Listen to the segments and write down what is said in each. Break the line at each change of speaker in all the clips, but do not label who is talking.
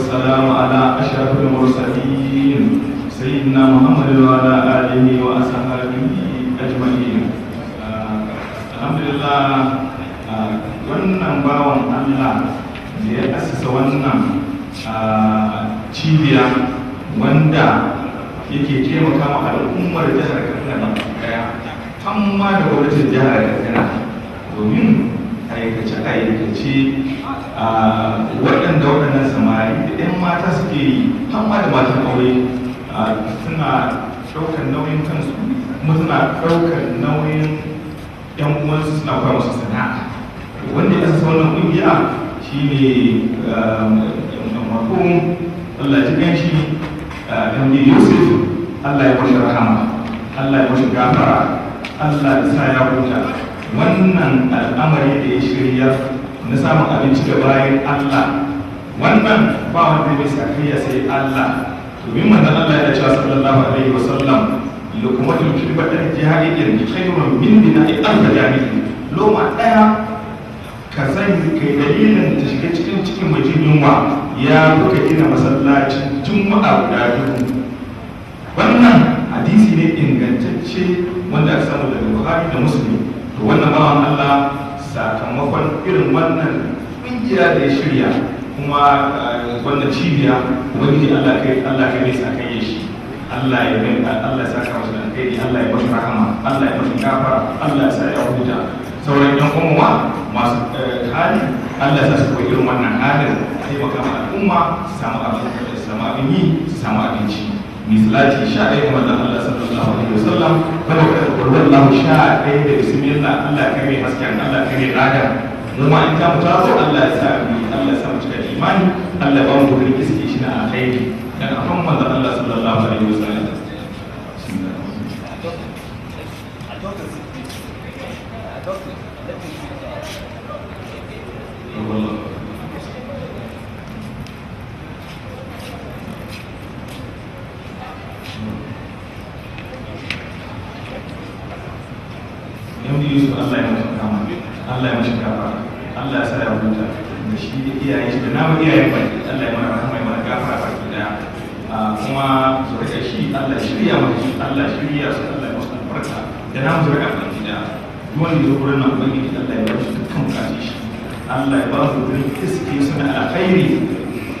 والسلام على أشرف المرسلين سيدنا محمد وعلى آله وأصحابه أجمعين. الحمد لله. wannan bawan Allah da ya asasa wannan cibiya wanda yake taimaka ma al'ummar jihar Katsina daya amma da gwamnatin jihar Katsina domin aikace-aikace waɗannan samari da 'yan mata suke yi amma da matan aure suna ɗaukar nauyin kansu kuma suna ɗaukar nauyin 'yan uwansu suna kwa musu sana'a. Wanda ya sassa wannan ƙungiya shi ne makon Allah ya ji shi MD Yusuf, Allah ya mashi rahama, Allah ya mashi gafara, Allah ya sa ya huta. Wannan al'amari da ya shirya na samun abinci da bayan Allah, wannan ba wanda bai sakayya sai Allah. Domin manzon Allah ya ce sallallahu alaihi wasallam, lukumatul kirbatar jihadin khairun min bina'i al-jami'i. Loma ɗaya ka sani kai dalilin ta shiga cikin mutum yunwa ya buka gina masallacin juma'a guda dubu. Wannan hadisi ne ingantacce wanda aka samu daga Buhari da Muslim. To wannan bawan Allah sakamakon irin wannan kungiya da ya shirya kuma wannan cibiya wani Allah kai ne sakai shi. Allah ya saka masa da alheri, Allah ya bashi rahama, Allah ya bashi gafara, Allah ya sa ya huta. Sauran yan uwa masu hali Allah ya sa su koyi irin wannan halin taimaka ma al'umma su samu abin yi su samu abinci. Misalati 11 kamar da Allah sallallahu alaihi wasallam kada ka kurwan lahu 11 da bismillah Allah kai mai hasken Allah kai mai lada. Mu ma in ta mutazo Allah ya sa Allah ya sa mu cika imani, Allah ya ba mu gurin iske shi na alheri dan afan manzon Allah sallallahu alaihi wasallam. Yusuf Allah ya masa kama, Allah ya masa gafara, Allah ya sa ya huta da shi da iyayen shi da namu iyayen baki, Allah ya mana rahama ya mana gafara baki daya. Kuma zuriya shi Allah shirya masa shi, Allah shirya su, Allah ya masa albarka da namu zuriya baki daya. Duk wanda ya zo wurin nan ubangiji Allah ya ba shi dukkan bukatun shi, Allah ya ba su wurin iske suna alkhairi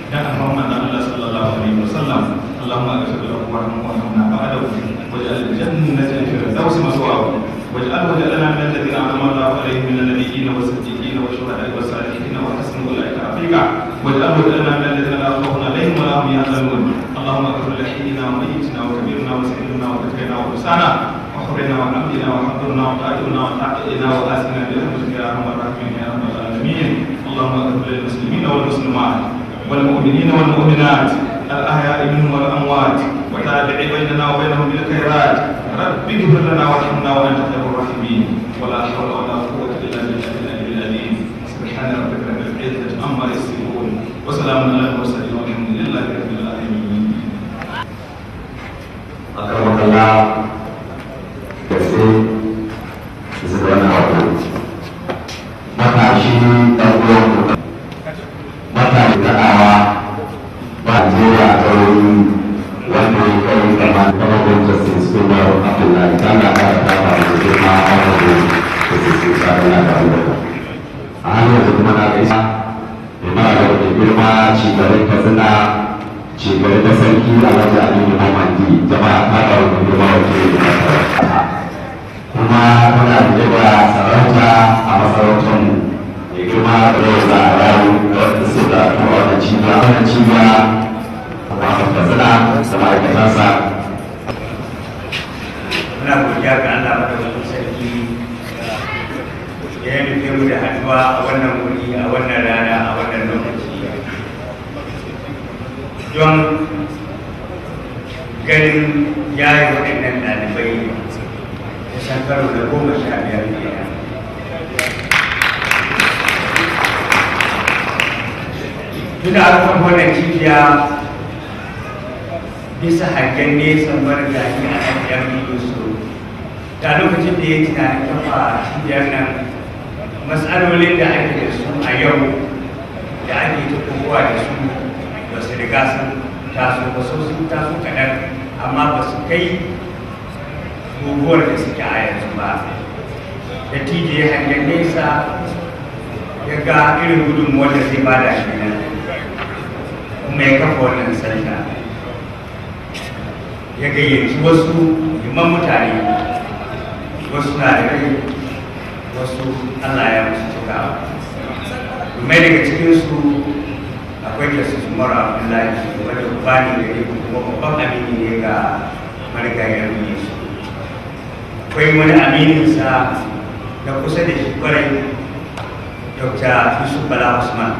dan amman manzon Allah sallallahu alaihi wasallam. Allahumma aghfir lahu warhamna ba'dahu waj'al al-jannata firdausi maswaahu واجعله لنا من الذين انعم الله عليهم من النبيين والصديقين والشهداء والصالحين وحسن اولئك رفيقا واجعله لنا من الذين لا خوف عليهم ولا هم يحزنون. اللهم اغفر لحينا وميتنا وكبيرنا وسيدنا وذكرنا وانسانا وحرنا وعبدنا وحضرنا وقائدنا وتعقدنا واسنا برحمتك يا ارحم الراحمين يا رب العالمين. اللهم اغفر للمسلمين والمسلمات والمؤمنين والمؤمنات الاحياء منهم والاموات وتابع بيننا وبينهم بالخيرات. رب اغفر لنا وارحمنا وانت خير الراحمين ولا حول ولا قوه الا بالله العلي العظيم. سبحان ربك رب العزه عما يصفون وسلام على المرسلين والحمد لله رب العالمين.
أكرمك الله كثير زبانا وقت matashi ɗan uwan matashi da'awa ba jera a tsawoyi wanda ya kai kamar kamar justice Umar Abdullahi ta na kara kama da girma a wani justice tsarin na da wanda a hannun yanzu kuma na gaisa da mara da wani girma cigaban Katsina cigaban da sarki Alhaji Aminu Mamandi jama'a ta da wani girma wakili da masarauta kuma muna da sarauta a masarautar mu mai girma da yau za a rayu da su da kuma wannan cibiya masu Katsina da ma'aikatansa.
Muna godiya ga Allah madaukakin sarki ya yi nufi mu da haɗuwa a wannan wuri a wannan rana a wannan lokaci don ganin yayi waɗannan ɗalibai kusan karo da 15 kenan. Tun da aka kafa wannan cibiya bisa hangen nesa margani a ɗan Yusuf da lokacin da ya tunanin kafa cibiyar nan matsalolin da ake da su a yau da ake ta kowa da su ba su riga sun taso ba sun taso kaɗan amma ba su kai guguwar da suke a yanzu ba. Da tije hangen nesa ya ga irin gudunmuwar da zai bada shi nan kuma ya kafa wannan santa ya gayyaci wasu liman mutane, wasu na da rai wasu Allah ya musu cikawa. Mai daga cikinsu akwai da su mara Abdullahi wadda bani da ya kuma babban amini ne ga marigayar Yesu. Akwai wani amininsa na kusa da shi kwarai, Dr. Yusuf Bala Usman.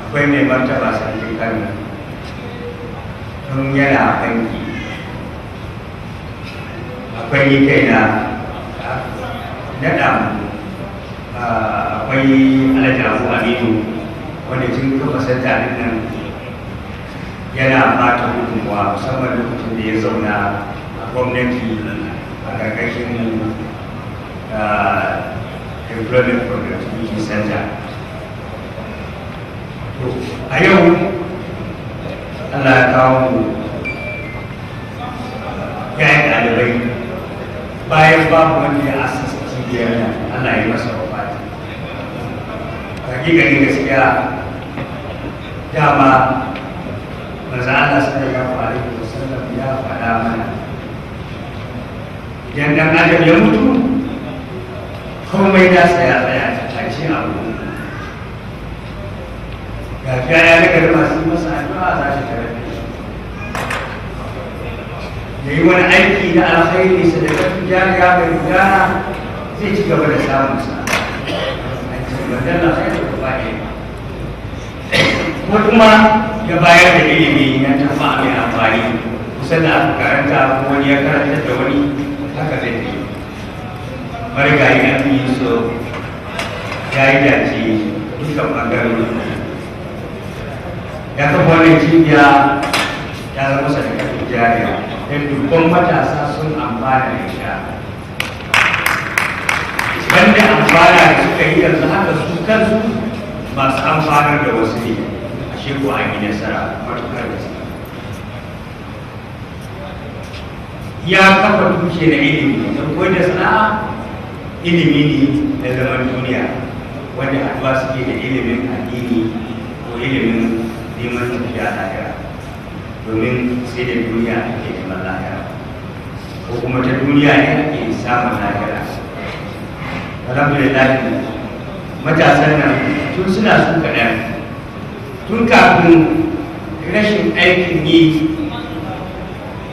Akwai mai martaba sarkin Kano tun yana banki. Akwai ni kaina naɗa mu, akwai Alhaji Abu Aminu wanda tun kafa santa nan yana bata gudunmuwa musamman lokacin da ya zauna a gwamnati a ƙarƙashin Employment Productivity Center. A yau Allah ya kawo mu yayin ɗalibai bayan babu wanda ya asasa cibiyar nan, Allah ya masa wafati. Hakikanin gaskiya dama manzo Allah sallallahu alaihi wasallam ya faɗa mana idan ɗan adam ya mutu komai da ya tsaya a ce abu. Gafiya ya daga da masu masa addu'a za shi tare da shi. Da yi wani aiki na alkhairi sadakatun jariya mai gudana zai ci gaba da samun sa. A cikin wadanda sai da kuma ne. Ko kuma ya bayar da ilimi na tafa mai amfani kusa da aka karanta ko wani ya karanta da wani haka zai yi. Marigayi an yi so ya yi dace dukkan ɓangarori. Ya kafa wannan cibiya ya zama sadakatun jariya don dubban matasa sun amfana da ita. Banda amfana da suka yi yanzu haka su kansu masu amfanar da wasu ne, ashe ko an yi nasara matuƙar gaske. Ya kafa tushe na ilimi don koyar da sana'a ilimi ne na zaman duniya wanda haɗuwa suke da ilimin addini ko ilimin neman tafiya lahira, domin sai da duniya ake neman lahira ko kuma ta duniya ne ake samun lahira. Alhamdulillah matasan nan tun suna su kaɗan, tun kafin rashin aikin yi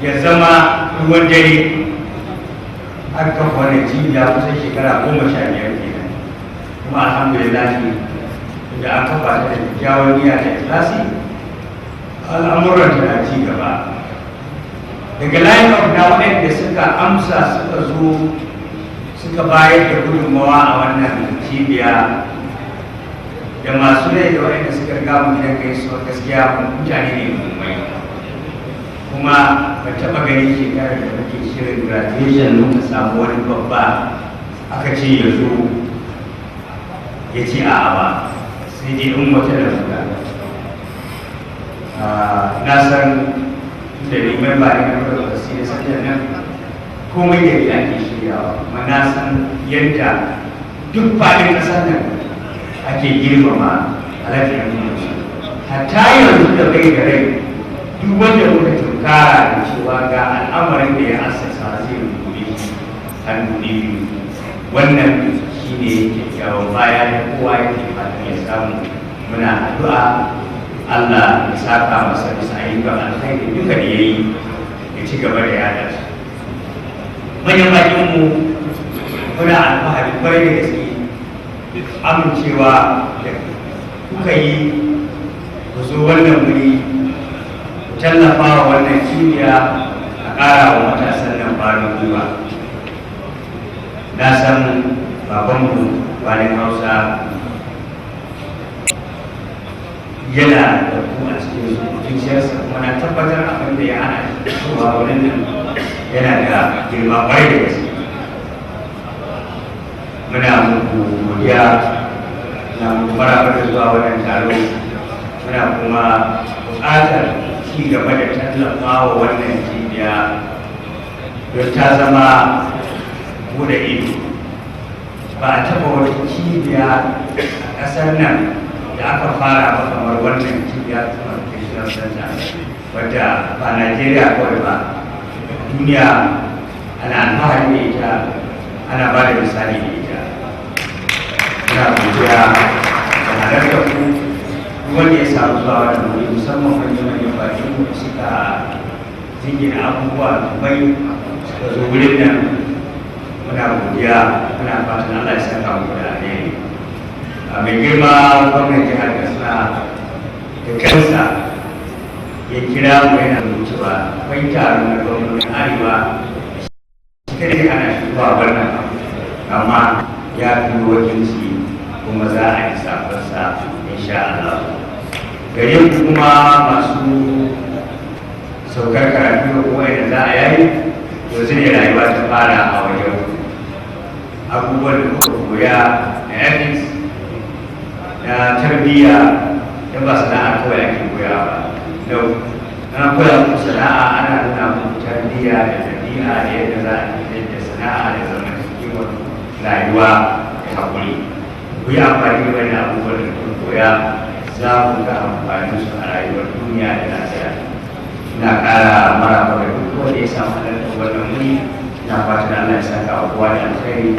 ya zama ruwan dare an kafa wani cibiya kusan shekara 15 kenan, kuma alhamdulillah da an kafa ta da kyakkyawar niyya da ikhlasi al'amuran da ci gaba. Daga line of na waɗanda suka amsa suka zo suka bayar da gudunmawa a wannan cibiya da masu rai da waɗanda suka riga mu gidan gaisuwa gaskiya mutane ne mummai, kuma ba taɓa ganin shekarar da muke shirin graduation muka samu wani babba aka ce ya zo ya ce a'a ba, sai dai in wata da muka na san da neman ba ne na da wasu da sanar nan komai da ya ake shiryawa, kuma na san yadda duk faɗin ƙasar nan ake girmama alafiyar mutu. Hatta yanzu da bai da rai duk wanda muka tunkara da cewa ga al'amarin da ya assasa zai rubuce hannu ne biyu, wannan shi ne kyakkyawan baya da kowa yake fatan ya samu. Muna addu'a Allah ya saka masa bisa ayyukan alkhairi duka da yayi ya ci gaba da yada su. Manyan bakinmu muna alfahari kwarai da gaske amincewa da kuka yi ku zo wannan wuri ku tallafa wa wannan cibiya a ƙara wa matasan nan ƙwarin gwiwa. Na san babanmu Walin Hausa yana da ku a cikin zuciyarsa, kuma na tabbatar abin da ya hana cewa wurin nan yana da girma ƙwarai da gaske. Muna muku godiya na muku maraba da zuwa wannan taro muna kuma buƙatar ci gaba da tallafa wa wannan cibiya don ta zama bude ido. Ba a taɓa wata cibiya a ƙasar nan da aka fara ba kamar wannan cibiya ta Educational Center, wadda ba Najeriya kawai ba, duniya ana alfahari da ita, ana ba da misali da ita. Muna godiya da halarta ku wanda ya samu zuwa wannan wuri, musamman manyan bakin mu suka jingina abubuwa bai suka zo wurin nan. Muna godiya, muna fatan Allah ya saka mu da alheri. Mai girma gwamnan jihar Katsina da kansa ya kira mu yana cewa akwai taron na gwamnatin Arewa kada ya hana shi zuwa wannan, amma ya fi wakilci kuma za a yi safarsa insha Allah. Gare ku kuma masu saukar karatu ko wanda za a yayi, yanzu ne rayuwa ta fara a wajen abubuwan da kuka koya na ethics na tarbiyya da ba sana'a kawai ake koya ba. Yau na koya muku sana'a, ana nuna muku tarbiyya da ɗabi'a da yadda za a yi da sana'a da zamantakewar rayuwa da haƙuri. Ku yi amfani da wani abubuwan da kuka koya, za ku ga amfanin su a rayuwar duniya da lafiya. Ina ƙara maraba da duk wanda ya samu halartar wannan wuri. Ina fatan Allah ya saka wa kowa da alkhairi.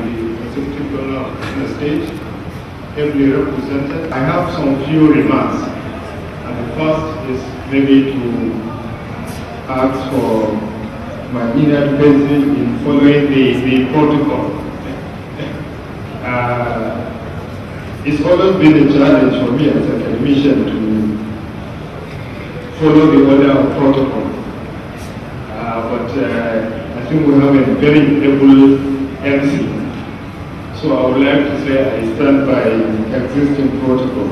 On the stage, ably represented. I have some few remarks, and the first is maybe to ask for my inadvertency in following the protocol. It's always been a challenge for me as a academician to follow the order of protocol, but I think we have a very able MC. So I would like to say I stand by existing protocol.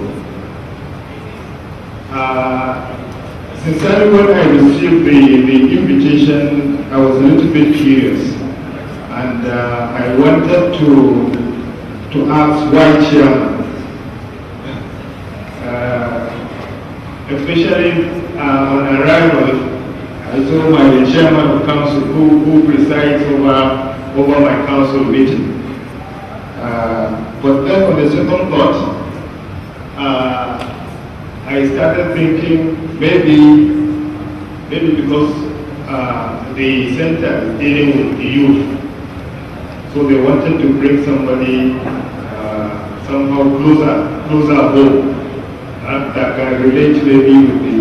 Sincerely, when I received the invitation, I was a little bit curious, and I wanted to ask why chairman, especially on arrival. I saw my chairman of council who presides over my council meeting. But then on the second thought, I started thinking maybe because the center is dealing with the youth, so they wanted to bring somebody somehow closer home that can relate maybe with the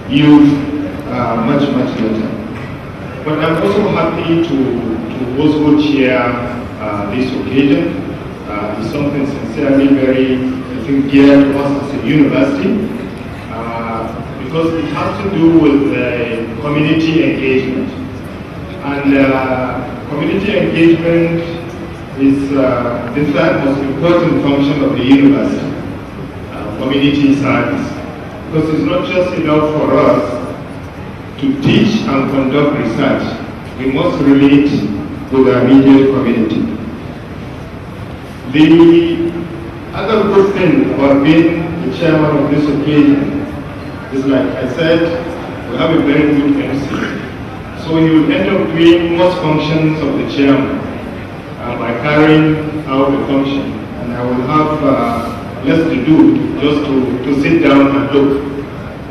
youth much better. But I'm also happy to also chair this occasion. It's something sincerely very, I think, dear to us as a university, because it has to do with community engagement. And community engagement is the third most important function of the university, community service. Because it's not just enough for us to teach and conduct research, we must relate with our immediate community. The other good thing about being the chairman of this occasion is, like I said, we have a very good MC. So he will end up doing most functions of the chairman by carrying out the function. And I will have less to do just to sit down and look.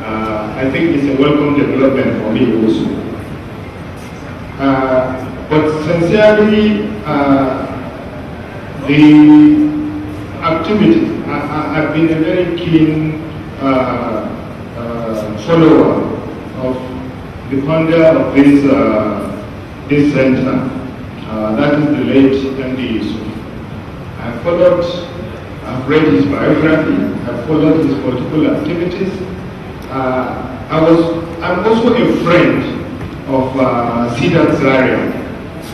I think it's a welcome development for me also. But sincerely, the activity, I've been a very keen follower of the founder of this center, that is the late MD Yusuf. I've read his biography, I've followed his multiple activities. I'm also a friend of Sidat Zaria,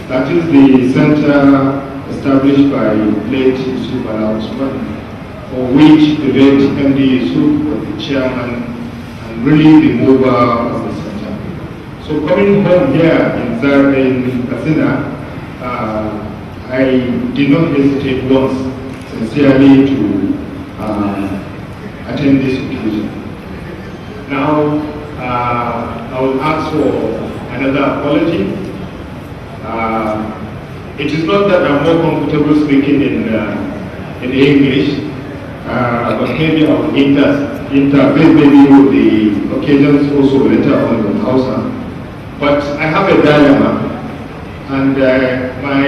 that is the center established by late Yusuf Ala Usman, for which the late MD Yusuf was the chairman and really the mover of the center. So coming home here in Zaria, in Katsina, I did not hesitate once, sincerely, to attend this occasion. Now, I will ask for another apology. It is not that I'm more comfortable speaking in English, but maybe I will intervene maybe with the occasions also later on in Hausa. But I have a dilemma, and my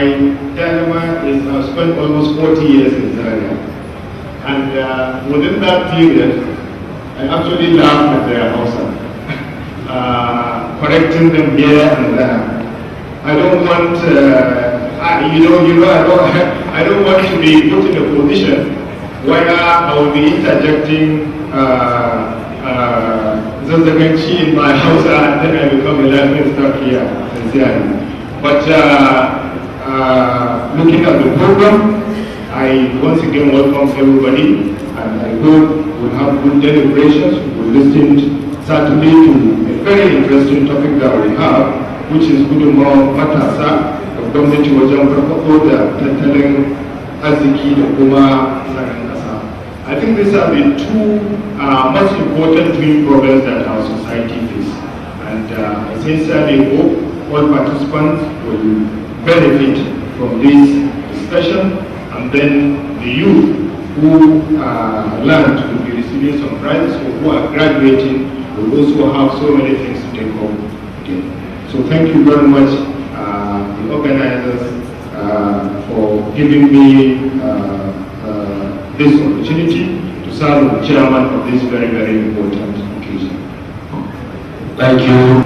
dilemma is I've spent almost 40 years in Zaria, and within that period, I actually laughed at their Hausa, correcting them here and there. I don't want, I don't want to be put in a position where I will be interjecting Zazzaganchi in my house and then I become a laughing stock here, sincerely. But looking at the program, I once again welcome everybody, and I hope we'll have good deliberations. We'll listen certainly to a very interesting topic that we have, which is gudunmawar matasa da gwamnati wajen farfaɗo da tattalin arziki da kuma tsaron ƙasa. I think these are the two most important twin problems that our society faces. And I sincerely hope all participants will benefit from this discussion, and then the youth who learned will be receiving some prizes, or who are graduating will also have so many things to take home again. So thank you very much, the organizers, for giving me this opportunity to serve as the chairman of this very, very important occasion.
Thank you.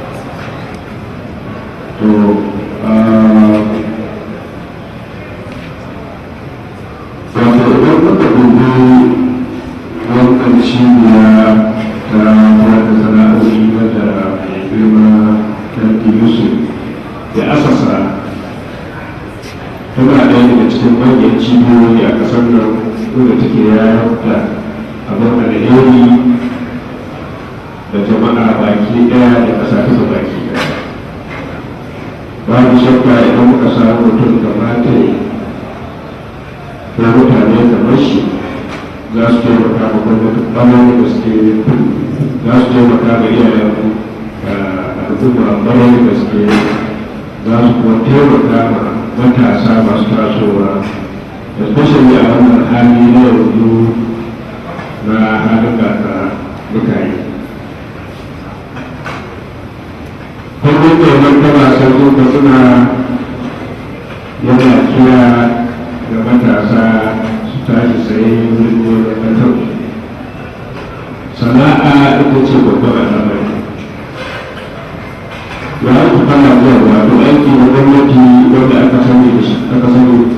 ya asasa tana ɗaya daga cikin manyan cibiyoyi a ƙasar nan wadda take yayarta abin alheri da jama'a baki ɗaya da ƙasa ta baki ɗaya. Babu shakka idan muka samu mutum kamata ya mutane kamar shi za su taimaka ma gwamnati ɓangaren da suke za su taimaka ga iyayen al'umma ɓangaren da suke za su kuma taimaka ma matasa masu tasowa, especially a wannan hali na yanzu na halin gasa mutane. Kullum da martaba sarkin Katsina yana kira ga matasa su tashi tsaye wurin neman na sana'a ita ce babban al'amari. Ya ku fara zuwa wato aiki na gwamnati wanda aka sani da shi aka sani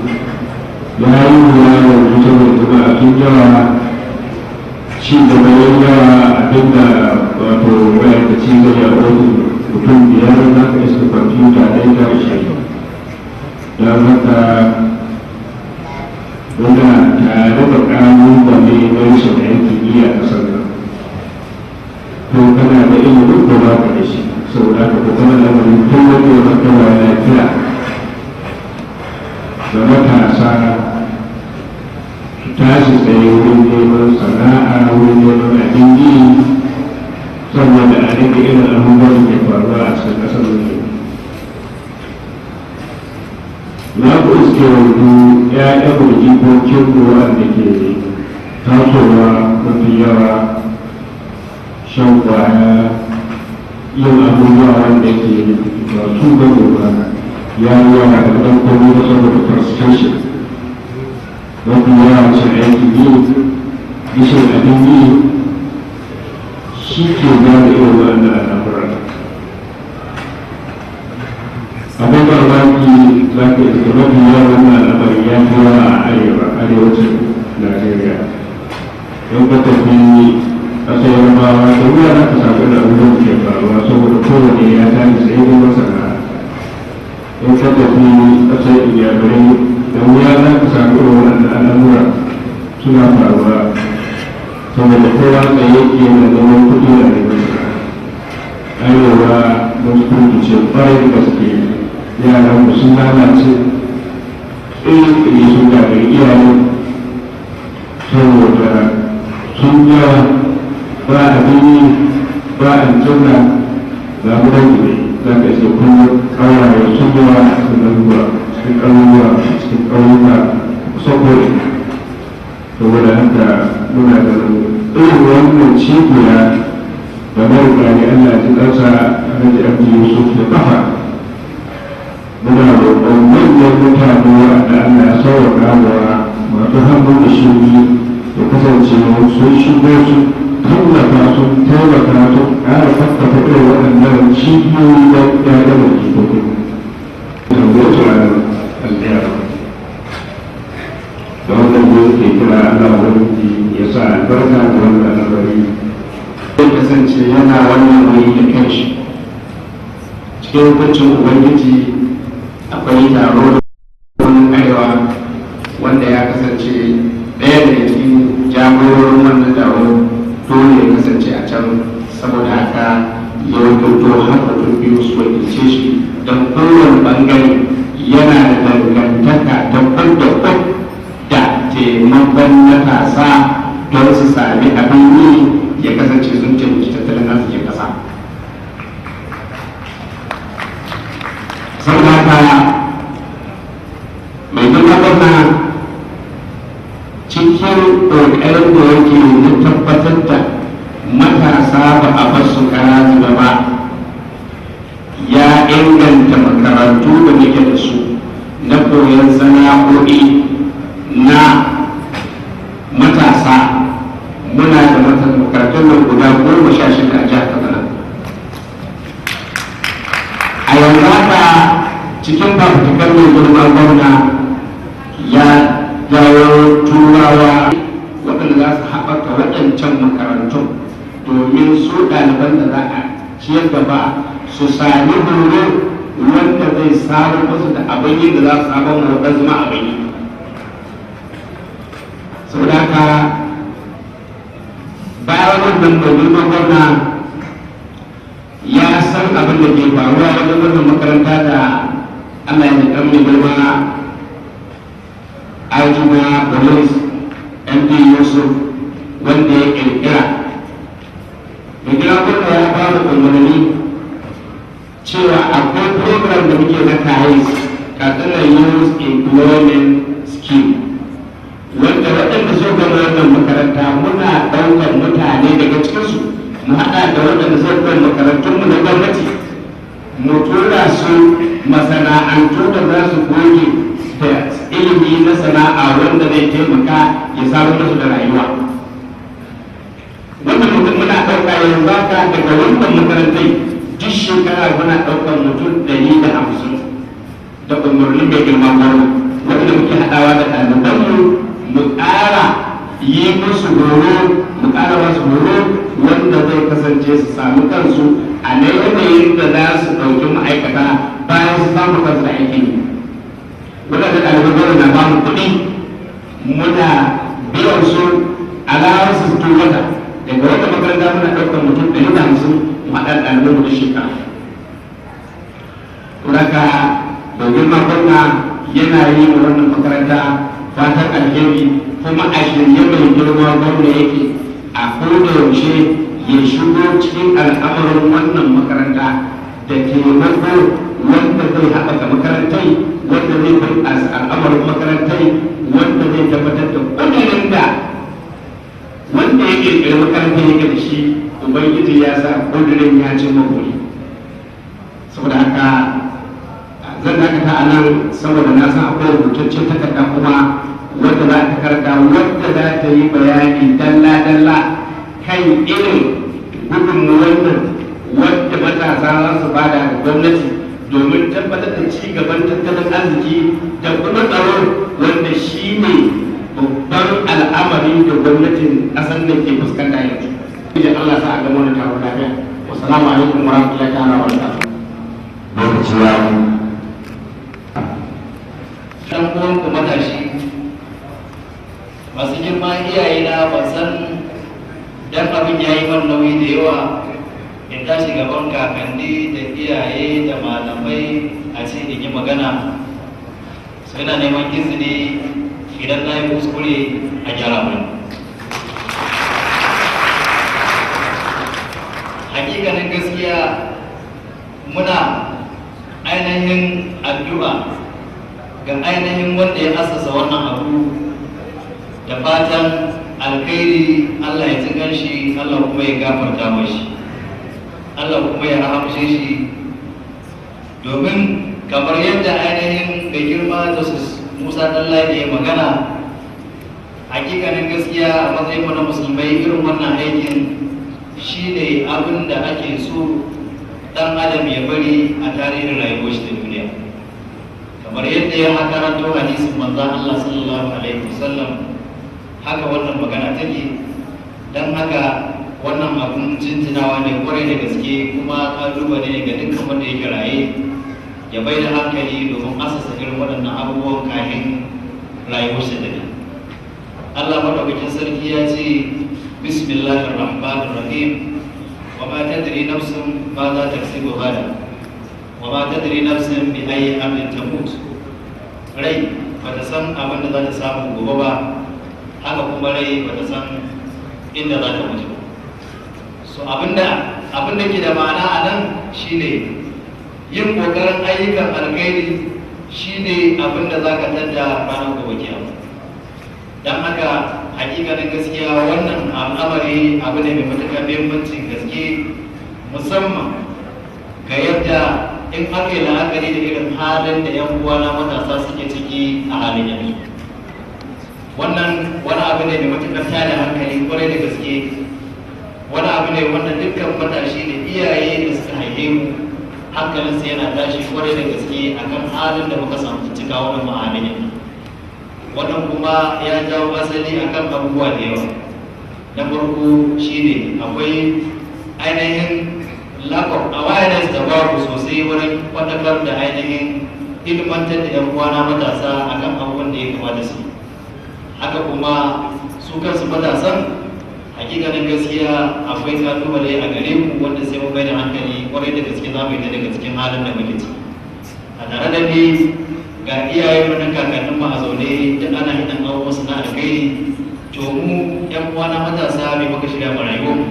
ya yi wuya yanzu saboda jama'a sun yawa, ci gaba ya yawa, abinda wato wayar da ci gaba a wani mutum biyar za ka iska kwamfuta ɗaya ta ishe. Don haka wanda tare da ƙalubale na rashin aikin yi a ƙasar nan, to kana da ilimin ko ba ka da shi. Saboda haka kuma lamarin tun wani wa makawa ya kira da matasa su tashi tsaye wurin neman sana'a, wurin neman abin yi, saboda a rage irin abubuwan da ke faruwa a cikin ƙasar nan. Na ku iske yanzu ‘ya'yan jikokin ruwa da ke tasowa mafi yawa, shan kwaya, yin abubuwa wanda ke masu gabowa ya yi yawa da ɗan komi da saboda frustration. Mafi yawa ce aiki yi, gishin abin yi, shi ke gane irin waɗannan al'amuran. Abin mamaki za ka iska mafi yawa wannan al'amari ya fi yawa a arewacin Najeriya. Don ka tafi ƙasar Yarbawa da wuya za ka samu da abubuwan da ke faruwa saboda kowane ya tashi sai dai masana. In ka tafi ƙasar Inyamurai da wuya za ka samu da waɗanda al'amura suna faruwa saboda kowa tsaye yake da neman kuɗi da neman sana'a. Arewa wasu kurkuce ƙwarai da gaske, yaran mu sun lalace tsiri sun gagari iyaye saboda sun yawa abin yi ba aljanna za mu rage za ka ce kullum ƙauraye sun yawa a cikin garuruwa cikin ƙaruruwa cikin ƙauyuka saboda saboda haka muna da irin wannan cibiya da marigari Allah ji ƙasa Alhaji Abdi Yusuf da kafa muna roƙon manyan mutane wanda Allah ya sauwaƙa wa masu hannu da shiri ya kasance sun shigo sun tallafa sun taimaka sun ƙara fattafa irin waɗannan cibiyoyi don ƴaƴan da jikokin. Tambayar su a alƙiyar. Da wannan da yake kira Allah wani ya sa albarka da wannan al'amari. Zai kasance yana wannan wuri da kanshi. Cikin hukuncin Ubangiji akwai taro da wani arewa wanda ya kasance ɗaya daga cikin jagororin wannan taro dole ya kasance a can saboda haka ya wakilto har mutum biyu su wakilce shi don kowane bangare yana da dangantaka daban-daban da taimakon matasa don su sami abin yi ya kasance sun taimaki tattalin arzikin ƙasa. Saboda haka mai gwamna cikin ƙoƙarin da yake na tabbatar da matasa ba a bar su karatu ba ya inganta makarantu da muke da su na koyon sana'o'i na matasa. Muna da makarantun nan guda 16 a jihar Katsina. A yanzu haka cikin fafutukar mai girman gwamna ya jawo turawa waɗanda za su haɓaka waɗancan makarantun domin su ɗaliban da za a ciyar gaba su sami horo wanda zai samar musu da abin yin da za su samar wa waɗansu ma abin yi. Saboda haka bayan wannan mai girman gwamna ya san abin da ke faruwa wajen wannan makaranta da Allah ya jiƙa mai girma Aljuma Bolis MD Yusuf wanda ya ƙirƙira. Mai girma gwamna ya ba da umarni cewa akwai program da muke na KAYES, Katsina Youth Employment Scheme, wanda waɗanda suka gama wannan makaranta muna ɗaukar mutane daga cikinsu mu haɗa da waɗanda suka gama makarantunmu na gwamnati mu tura su masana'antu da za su goge da ilimi na sana'a wanda zai taimaka ya samu musu da rayuwa. Wannan mutum muna ɗauka yanzu haka daga wannan makarantai duk shekara muna ɗaukar mutum 150 da umarnin mai girma gwamna wanda muke haɗawa da ɗalibanmu mu ƙara yi musu horo mu ƙara masu horo wanda zai kasance su sami kansu a na yanayin da za su ɗauki ma'aikata bayan su samu kansu da aiki ne. Wadanda ɗaliban na ba mu kuɗi muna biyan su alawar su tun wata daga wata makaranta muna ɗaukar mutum 150 mu haɗa ɗaliban da shekara. Turaka da girma gwamna yana yi wa wannan makaranta fatan alheri kuma a shirye mai girma gwamna yake a koda yaushe ya shigo cikin al'amarin wannan makaranta da taimako wanda zai haɓaka makarantai wanda zai bunƙasa al'amarin makarantai wanda zai tabbatar da ƙudurin da wanda ya ƙirƙiri makarantar yake da shi ubangiji ya sa ƙudurin ya ci mabuli. Saboda haka zan dakata a nan saboda na san akwai rubutaccen takarda kuma wadda za ta karanta wadda za ta yi bayani dalla-dalla kan irin gudunmuwan nan wadda matasa za su bada da gwamnati domin tabbatar da ci gaban tattalin arziki da kuma tsaro wanda shi ne babban al'amari da gwamnatin ƙasar da ke fuskanta yanzu. Idan Allah sa a gama wani taron lafiya. Wassalamu alaikum wa rahmatullahi ta'ala wa barakatuh.
Lokaci ya yi.
Dan uwanku matashi masu girma iyaye na ban san dan abin ya yi man nauyi da yawa in tashi gaban kakanni da iyaye da malamai a ce in yi magana su yana neman izini idan na yi kuskure a gyara mai hakikanin gaskiya muna ainihin addu'a ga ainihin wanda ya asasa wannan abu da fatan alkhairi. Allah ya tsikan shi, Allah kuma ya gafarta mashi, Allah kuma ya rahamshe shi, domin kamar yadda ainihin da girma Justice Musa Ɗanladi ya magana, hakikanin gaskiya a matsayin na musulmai irin wannan aikin shine abin da ake so dan adam ya bari a tarihin rayuwar shi da duniya, kamar yadda ya karanto hadisin manzon Allah sallallahu alaihi wasallam, haka wannan magana take. Dan haka wannan abun jinjinawa ne kwarai da gaske, kuma kalubale ne ga dukkan wanda yake raye ya bai da hankali domin asasa irin waɗannan abubuwan kafin rayuwar shi da duniya. Allah madaukakin sarki ya ce bismillahir rahmanir rahim wa ma tadri nafsun ma za taksibu ghadan wa ma tadri nafsun bi ayyi amrin tamut. Rai bata san abin da za ta samu gobe ba, haka kuma rai bata san inda za ta mutu. So abinda ke da ma'ana a nan shine yin kokarin ayyukan alkhairi shine abinda za ka tada ranar gobe kiyama. Dan haka hakikanin gaskiya wannan al'amari abu ne mai matuƙar muhimmancin gaske, musamman ga yadda in aka yi la'akari da irin halin da 'yan uwana matasa suke ciki a halin yanzu. Wannan wani abu ne mai matuƙar tada hankali kwarai da gaske, wani abu ne wanda dukkan matashi da iyaye da suka haife mu hankalinsa yana tashi kwarai da gaske akan halin da muka samu cika wani ma'amalin. Wannan kuma ya jawo asali akan abubuwa da yawa. Na farko shine akwai ainihin lack of awareness da babu sosai wurin faɗakar da ainihin ilmantar da 'yan uwana matasa akan abubuwan da ya kamata su yi. Haka kuma su kansu matasan hakikanin gaskiya akwai kalubale a gare mu wanda sai mu bai da hankali kwarai da gaske za mu yi daga cikin halin da muke ciki. A tare da ni ga iyayen mu na kakannin mu a zaune da ana hidan abubuwan su na alkhairi, to mu 'yan uwana matasa mai muka shirya mu rayuwar mu.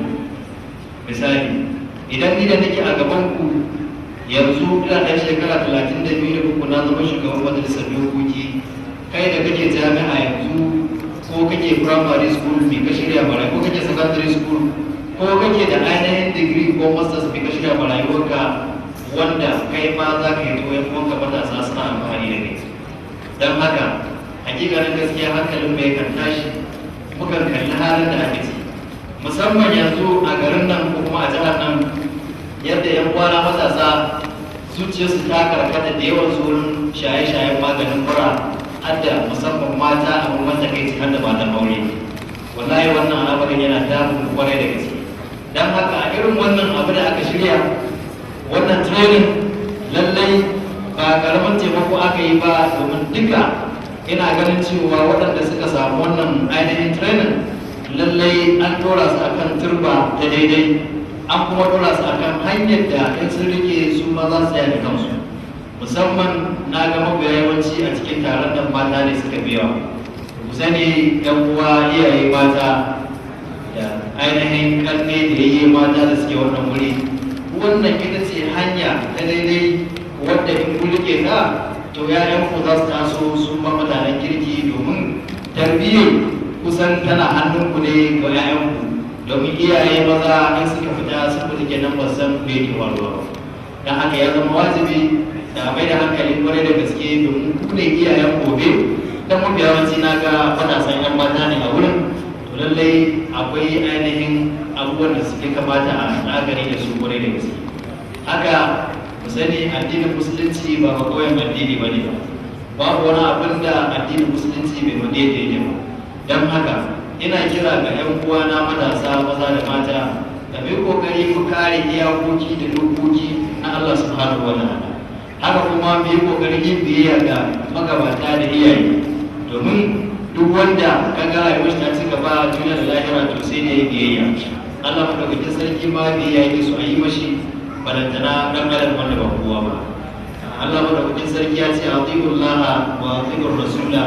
Misali, idan ni da nake a gaban ku yanzu ina ɗan shekara 32 na zama shugaban majalisar dokoki, kai da kake jami'a yanzu ko kake primary school mai ka shirya ba ko kake secondary school ko kake da ainihin degree ko masters mai ka shirya ba rayuwarka, wanda kai ma za ka yi toyon wanka matasa suna amfani da kai. Don haka hakikanin gaskiya hankalin mai kan tashi, mukan kalli halin da ake ciki, musamman yanzu a garin nan ko kuma a jihar nan, yadda 'yan kwana matasa zuciyarsu ta karkata da yawan wurin shaye-shayen maganin mura, hadda musamman mata a wanda kai ci hadda matan aure. Wallahi wannan al'amarin yana damun kwarai da gaske. Dan haka a irin wannan abu da aka shirya, wannan training lallai ba karamin taimako aka yi ba, domin duka ina ganin cewa waɗanda suka samu wannan ainihin training lallai an dora su akan turba ta daidai, an kuma dora su akan hanyar da in sun rike su ma za su yi kansu. Musamman na ga mabiya yawanci a cikin taron nan mata ne suka biya. Ku sani 'yan uwa iyaye mata da ainihin karfe da yayi mata da suke wannan wuri, wannan ita ce hanya ta daidai wadda in ku rike ta, to ya'yan ku za su taso sun ba mutanen kirki, domin tarbiyyar kusan tana hannun ku ne ga 'ya'yan ku, domin iyaye maza in suka fita sun fita kenan ba san me ke faruwa. Dan haka ya zama wajibi da mai da hankali kwarai da gaske, domin ku ne iyayen gobe. Dan mafi yawanci na ga matasan 'yan mata ne a wurin, to lallai akwai ainihin abubuwan da suke kamata a nagari da su kwarai da gaske. Haka ku sani addinin musulunci ba koyon addini ba ne ba, babu wani abin da addinin musulunci bai mu daidai ba. Don haka ina kira ga 'yan uwana matasa maza da mata da mai kokari ku kare iyakoki da dokoki na Allah subhanahu wa ta'ala. Haka kuma mu yi kokarin yin biyayya ga magabata da iyaye, domin duk wanda ka ga rayuwar ta ci gaba duniya da lahira to sai ne biyayya. Allah madaukakin sarki ma biyayya yake so a yi mashi, balantana dan adam wanda ba kowa ba. Allah madaukakin sarki ya ce atiullaha wa atiur rasula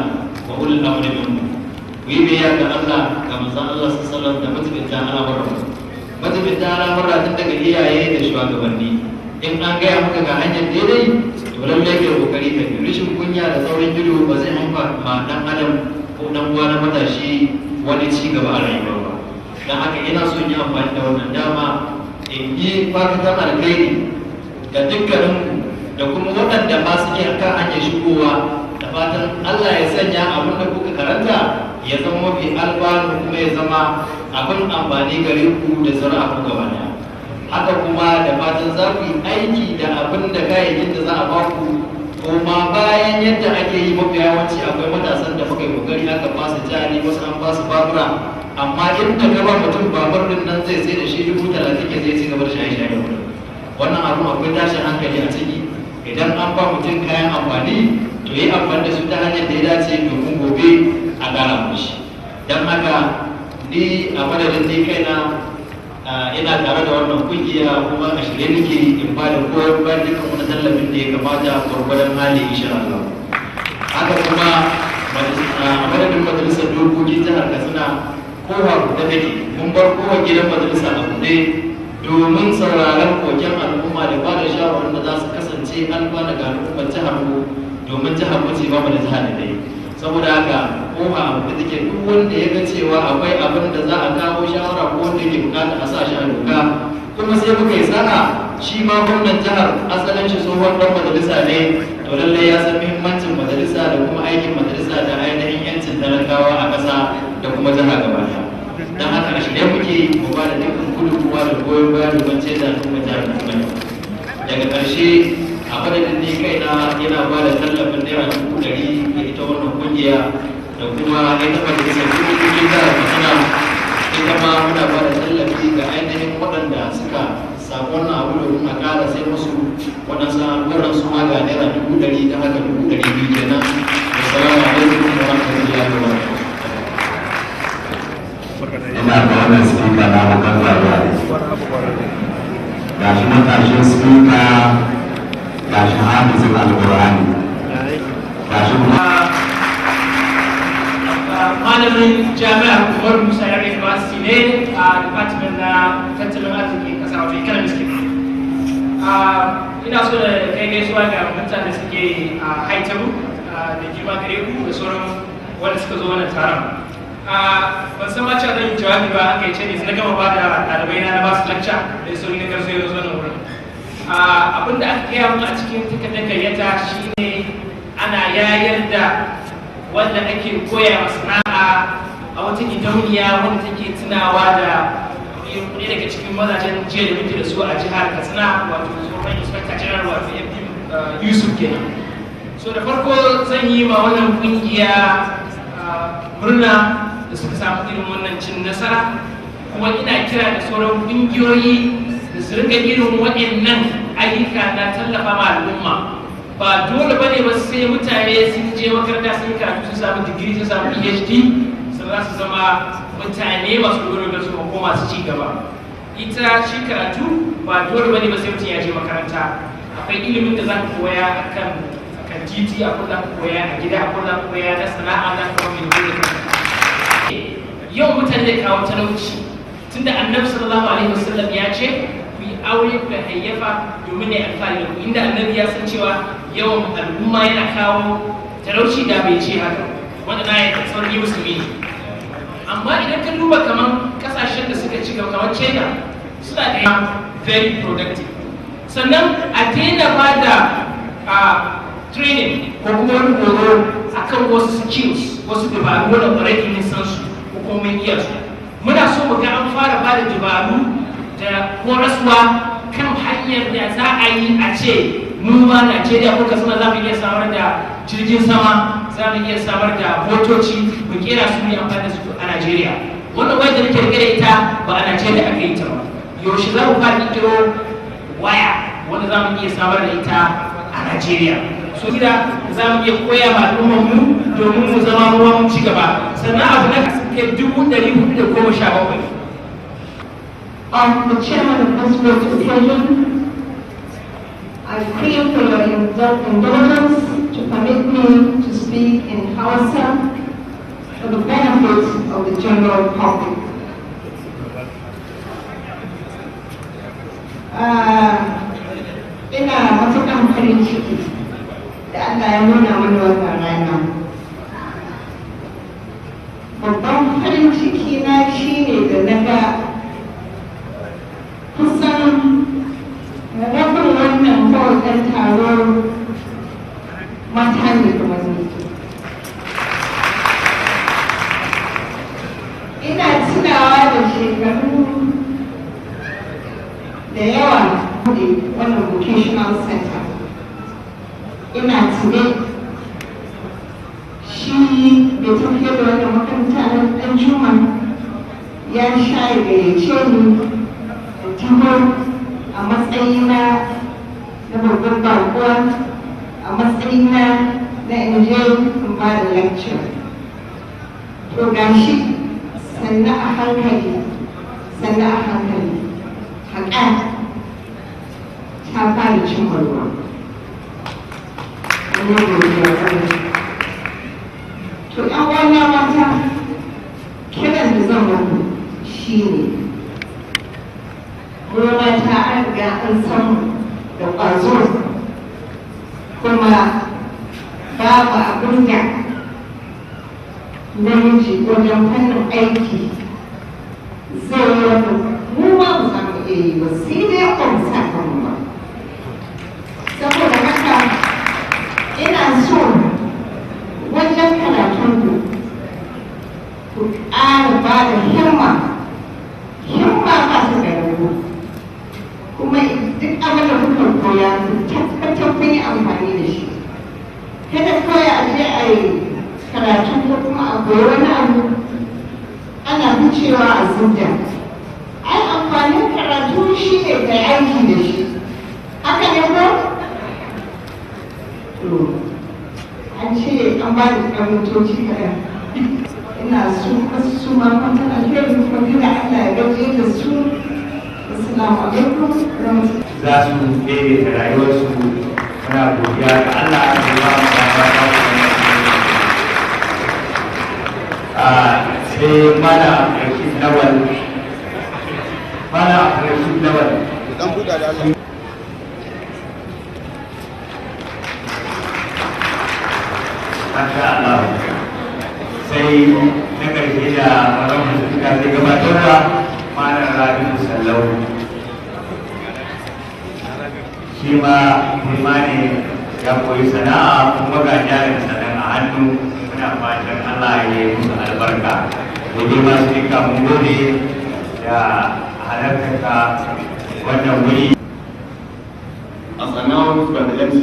wa ulul amri minkum. Ku yi biyayya ga Allah, ga manzon Allah sallallahu alaihi wasallam da mutunta al'amuran. mazubin ta al'amura tun daga iyaye da shugabanni. In an gaya maka ga hanyar daidai to lallai kai kokari ka bi. Rashin kunya da saurin ido ba zai haifa ma dan adam ko dan uwa na matashi wani ci gaba a rayuwa ba. Dan haka ina so in yi amfani da wannan dama in yi fatan alkhairi ga dukkanin da kuma waɗanda ma suke kan hanyar shigowa, da fatan Allah ya sanya abin da kuka karanta ya zama mafi alfanu kuma ya zama abin amfani gare ku da zuri'a ku gaba daya. Haka kuma da fatan za ku yi aiki da abin da kayayyakin da za a ba ku, kuma bayan yadda ake yi mafi yawanci akwai matasan da muka yi kokari aka ba su jari, wasu an ba su babura, amma inda gaba mutum babur din nan zai sai da shi 30,000 ya zai ci gaba da shaye-shaye da mutum. Wannan abu akwai tashin hankali a ciki. Idan an ba mutum kayan amfani to yi amfani da su ta hanyar da ya dace domin gobe a gara mushi. Don haka ni a madadin ni kaina ina tare da wannan kungiya kuma a shirye nake in ba da koyar bayan dukkan wani tallafin da ya kamata gwargwadon hali insha Allah. Haka kuma a madadin majalisar dokokin jihar Katsina kowa da take mun bar kowa gidan majalisa a buɗe domin sauraron koken al'umma da ba da shawarar da za su kasance alfana ga al'ummar jihar mu, domin jihar mu ce ba mu da jihar da dai. Saboda haka kofa abu da take duk wanda ya ga cewa akwai abin da za a kawo shawara ko wanda yake bukata a sa shi a doka, kuma sai muka yi sa'a shi ma gwamnan jihar asalin shi tsohon dan majalisa ne, to lallai ya san muhimmancin majalisa da kuma aikin majalisa da ainihin yancin talakawa a ƙasa da kuma jiha gaba ɗaya. Don haka a shirye muke mu ba da dukkan gudunmuwa da goyon baya domin ce da al'umma jihar Katsina. Daga ƙarshe a madadin ni kaina yana ba da tallafin naira 100,000 ga ita wannan kungiya da kuma ita majalisar dokokin jihar Katsina. Ita ma muna ba da tallafi ga ainihin waɗanda suka samu wannan abu domin a ƙara sai musu waɗansu al'amuran su ma ga naira 100,000 da haka 200,000 kenan. Assalamu alaikum wa rahmatullahi wa barakatuh.
ina da wannan spika na mukan zaruwa ga shi matashin spika ga shi hafizin alƙur'ani ga shi
malamin jami'ar Umar Musa Yare University ne a department na tattalin arziki kasa wato economics. Ina so da kai gaisuwa ga mutane suke a haitabu da girma gare ku da sauran wanda suka zo wannan taron. Ban san ma cewa zan yi jawabi ba, aka yi ce ne na gama ba da ɗalibai na ba su lacca da sauri na garzo ya zo nan wurin. Abin da aka gaya mu a cikin takardar gayyata shine ana yayar da wanda ake koya wa sana'a a wata gidauniya wanda take tunawa da ɗaya daga cikin mazajen jiya da muke da su a jihar Katsina, wato tsohon inspector general wato FD Yusuf kenan. So da farko zan yi ma wannan kungiya murna da suka samu irin wannan cin nasara, kuma ina kira da sauran kungiyoyi da su rika irin waɗannan ayyuka na tallafa ma al'umma. Ba dole ba ne ba sai mutane sun je makaranta sun yi karatu sun samu digiri sun samu PhD sun za su zama mutane masu dogaro da su ko masu ci gaba. Ita shi karatu ba dole ba ne ba sai mutum ya je makaranta. Akwai ilimin da za ka koya akan titi, akwai za ka koya a gida, akwai za ka koya na sana'a, za ka koya mai yau mutane da kawo talauci, tunda annabi sallallahu alaihi wasallam ya ce ku yi aure ku hayyafa domin ne alfahari da ku, inda annabi ya san cewa yawan al'umma yana kawo talauci da bai ce haka, wanda na yi sauran musulmi ne. Amma idan ka duba kamar kasashen da suka ci gaba kamar China suna da very productive. Sannan a daina ba da training ko kuma wani horo akan wasu skills, wasu dabaru wanda ƙwararri ne san su ko kuma mun iya su. Muna so mu ga an fara ba da dabaru da horaswa kan hanyar da za a yi a ce mu ma Najeriya ko Katsina za mu iya samar da jirgin sama, za mu iya samar da motoci mu kera su ne amfani da su a Najeriya. Wannan wayar da nake rike da ita ba a Najeriya aka yi ta ba. Yaushe za mu fara kirkiro waya wanda za mu iya samar da ita a Najeriya. So gida za mu iya koya ma al'ummar mu domin mu zama ruwa mun ci gaba. Sannan abu na ke 417.
As the chairman of this first occasion, I crave for your indulgence to permit me to speak in Hausa for the benefit of the general public. Ina matuƙar farin ciki da Allah ya nuna mana wannan rana. Babban farin ciki na shi ne da na ga kusan rabin wannan kawai taro mata ne kuma ne. Ina tunawa da shekaru da yawa da wannan vocational center. Ina tune shi bai tafiye da wannan makaranta na ɗan juma ya sha ya gayyace ni da taho a matsayina na babban bakuwa, a matsayina na inje in ba da lecture. To gashi sannan a hankali haƙa ta fara cin ruwa. To ‘yan wani mata kiran da zan muku shi ne, mata an riga an samu da ƙwazo kuma babu abin da namiji wajen fannin aiki zai yi wani mu ba mu samu iya yi ba sai dai ba mu sa kanmu ba. Saboda haka ina so wajen karatun ku ƙara ba da himma ba ta da rabu, kuma duk abin da kuka koya ku tabbatar kun yi amfani da shi. Kada kawai a je a yi karatu ko kuma a koyi wani abu ana ficewa a zubda. Ai amfanin karatu shi ne kai aiki da shi, haka ne ko? An ce an ba da ɗan motoci kaɗan. Ina su ma kwantar alheri kuma kada Allah ya gaje da su. Assalamu alaikum.
Za su daidaita rayuwarsu, muna godiya ga Allah da ya ba mu sai mana Rashid Lawal. Dan buɗa da Allah. Masha Allah. Sai na ƙarshe da wannan mutuka zai gabatarwa malam Rabi'u Sallau. Shi ma ne ya koyi sana'a kuma ga jarin sana'a a hannu. Muna fatan Allah ya yi musu albarka. Gobe masu duka mun gode da halartarka wannan wuri.
As announced by the MC,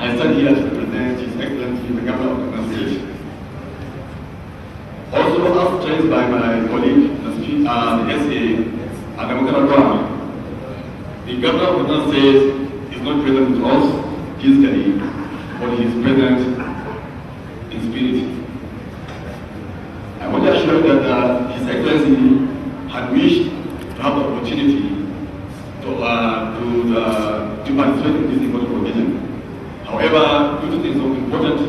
I stand here to present His Excellency the Governor of the State. Also, as trained by my colleague, the SA, Adamakara Dwama, the Governor of the State is not present with us physically, but he is present in spirit. I want to assure you that His Excellency had wished to have the opportunity to participate in this important occasion. However, due to things of important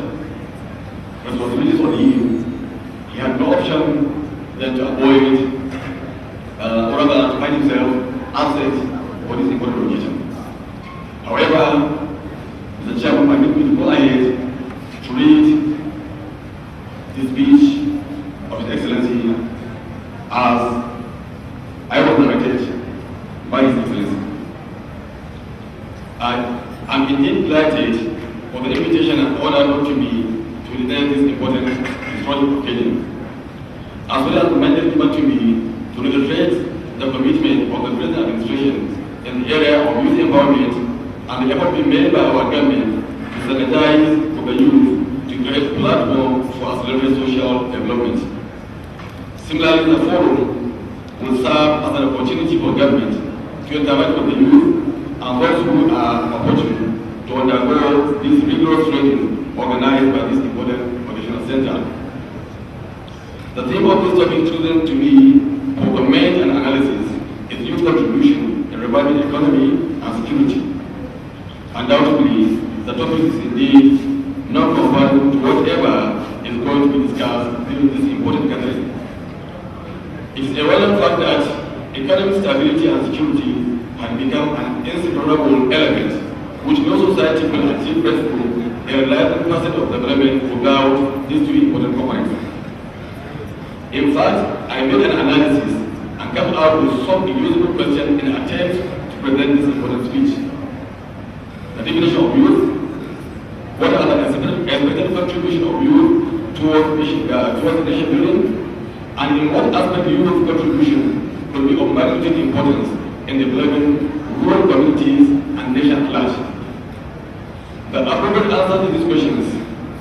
responsibilities on him, he had no option than to avoid, or rather to find himself absent for this important occasion. However, Mr. Chairman, permit me to go ahead to read the speech of His Excellency as I was directed by His Excellency. I am indeed delighted for the invitation and honor to me to attend this important historic occasion, as well as the mandate given to me to illustrate the commitment of the present administration in the area of youth empowerment and the effort being made by our government to strategize for the youth to create a platform for accelerated social development. Similarly, the forum will serve as an opportunity for government to interact with the youth and those who are opportune to undergo this rigorous training organized by this important vocational center. The theme of this topic chosen to be for comment and analysis is youth contribution in reviving economy and security. Undoubtedly, the topic is indeed not confined to whatever is going to be discussed during this important gathering. It is a well-known fact that economic stability and security have become an inseparable element which no society will achieve peaceful and reliable process of development without these two important components. In fact, I made an analysis and came out with some useful questions in an attempt to present this important speech. The definition of youth, what are the expected contribution of youth towards nation building, and in what aspect youth contribution will be of magnitude importance in developing rural communities and nation at large. The appropriate answer to these questions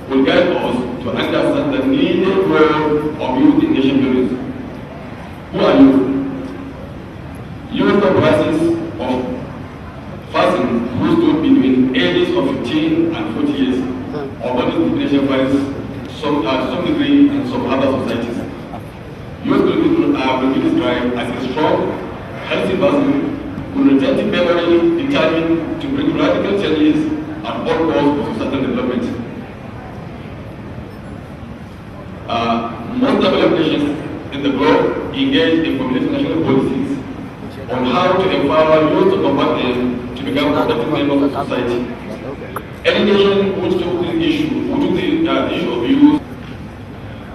will guide us to understand the needed role of youth in nation building. Who are youth? Youth comprises of persons who stood between ages of 15 and 40 years, although this definition varies to some degree in some other societies. Youth will be described as a strong, healthy person with retentive memory determined to bring radical changes at all costs of societal development. Most developed nations in the globe engage in formulating national policies on how to empower youth to combat them to become productive members of society. Any nation which took the issue of youth,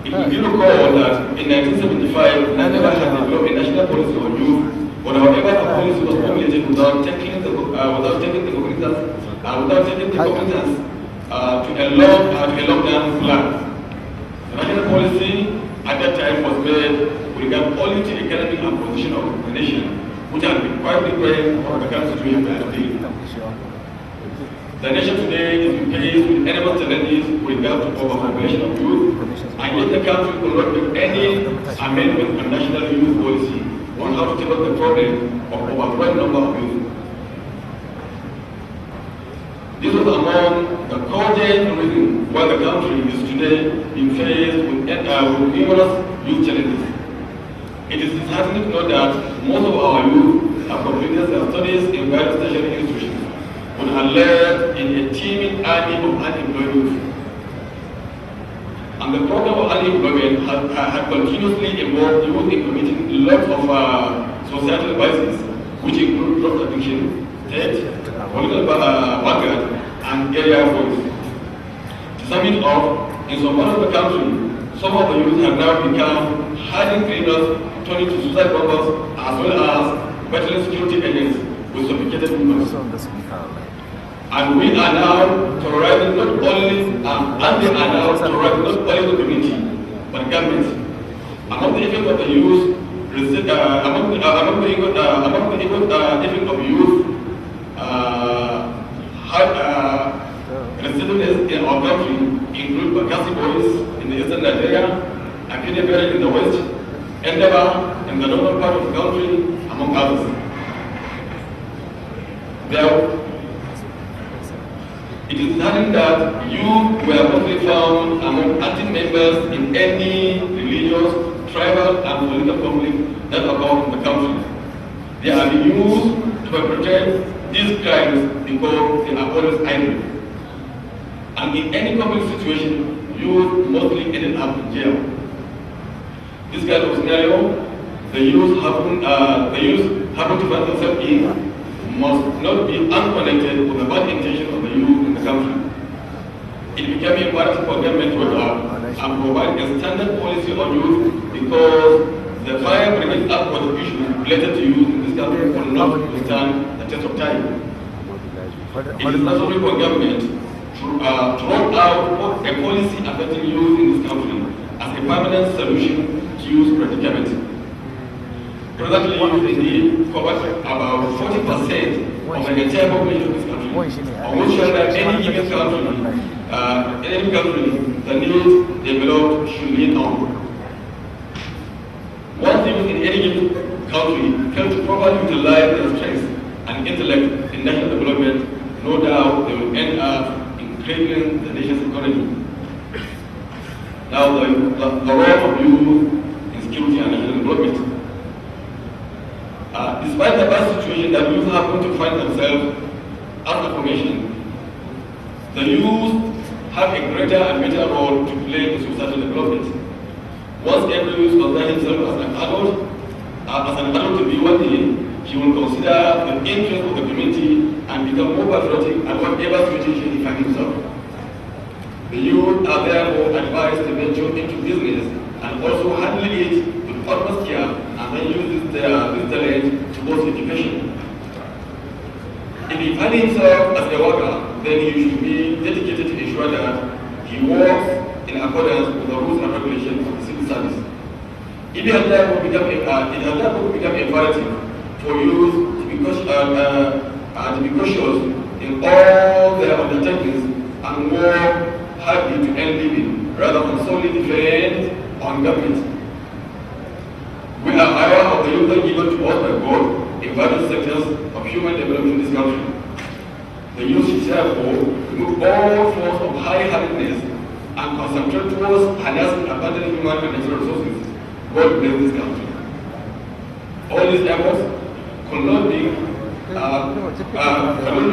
it will be recalled that in 1975, Nigeria had developed a national policy on youth, but however the policy was formulated without taking the cognizance to a long-term plan. The national policy at that time was made with regard only to economic and position of the nation, which has been quite different from the current situation today. The nation today is faced with enormous challenges with regard to overpopulation of youth, and yet the country will not make any amendment on national youth policy on how to tackle the problem of overgrowing number of youth. This was among the cogent reasons why the country is today being faced with numerous youth challenges. It is disheartening to know that most of our youth have completed their studies in various tertiary institutions, but are left in a teeming army of unemployed youth. And the problem of unemployment has continuously involved youth in committing lots of societal vices, which include drug addiction, debt, political background, and area voice. To sum it up, in some parts of the country, some of the youth have now become hardened criminals turning to suicide bombers as well as veteran security agents with sophisticated weapons. And we are now terrorizing not only, and they are now terrorizing not only the community, but government. Among the effects of the youth, among the effects of youth, residuals in our country include Bakassi boys in the eastern Nigeria, Akidebere in the west, Endaba in the northern part of the country, among others. It is certain that youth were mostly found among active members in any religious, tribal, and political conflict that occurred in the country. They are used to perpetrate these crimes because they are always idle. And in any conflict situation, youth mostly ended up in jail. This kind of scenario, the youth happen to find themselves in must not be unconnected with the bad intention of the youth in the country. It became important for government to adopt and provide a standard policy on youth because the fire brigade act was an issue related to youth in this country will not withstand the test of time. It is necessary for government to roll out a policy affecting youth in this country as a permanent solution to youth predicament. Presently, youth indeed covers about 40% of the entire population of this country, on which any given country, the needs developed should lean on. Once youth in any given country fail to properly utilize their strengths and intellect in national development, no doubt they will end up in crippling the nation's economy. Now, the role of youth in security and national development. Despite the bad situation that youth happen to find themselves as a formation, the youth have a greater and better role to play in societal development. Once every youth considers himself as an adult, as an adult be one day, he will consider the interest of the community and become more patriotic at whatever situation he finds himself. The youth are therefore advised to venture into business and also handle it with utmost care and then use this talent towards education. If he finds himself as a worker, then he should be dedicated to ensure that he works in accordance with the rules and regulations of the civil service. It has therefore become imperative for youth to be cautious in all their undertakings and work hardly to earn living rather than solely depend on government. We are aware of the youth given to us by God in various sectors of human development in this country. The youth should therefore remove all forms of high-handedness and concentrate towards harnessing abundant human and natural resources. God bless this country. All these efforts cannot be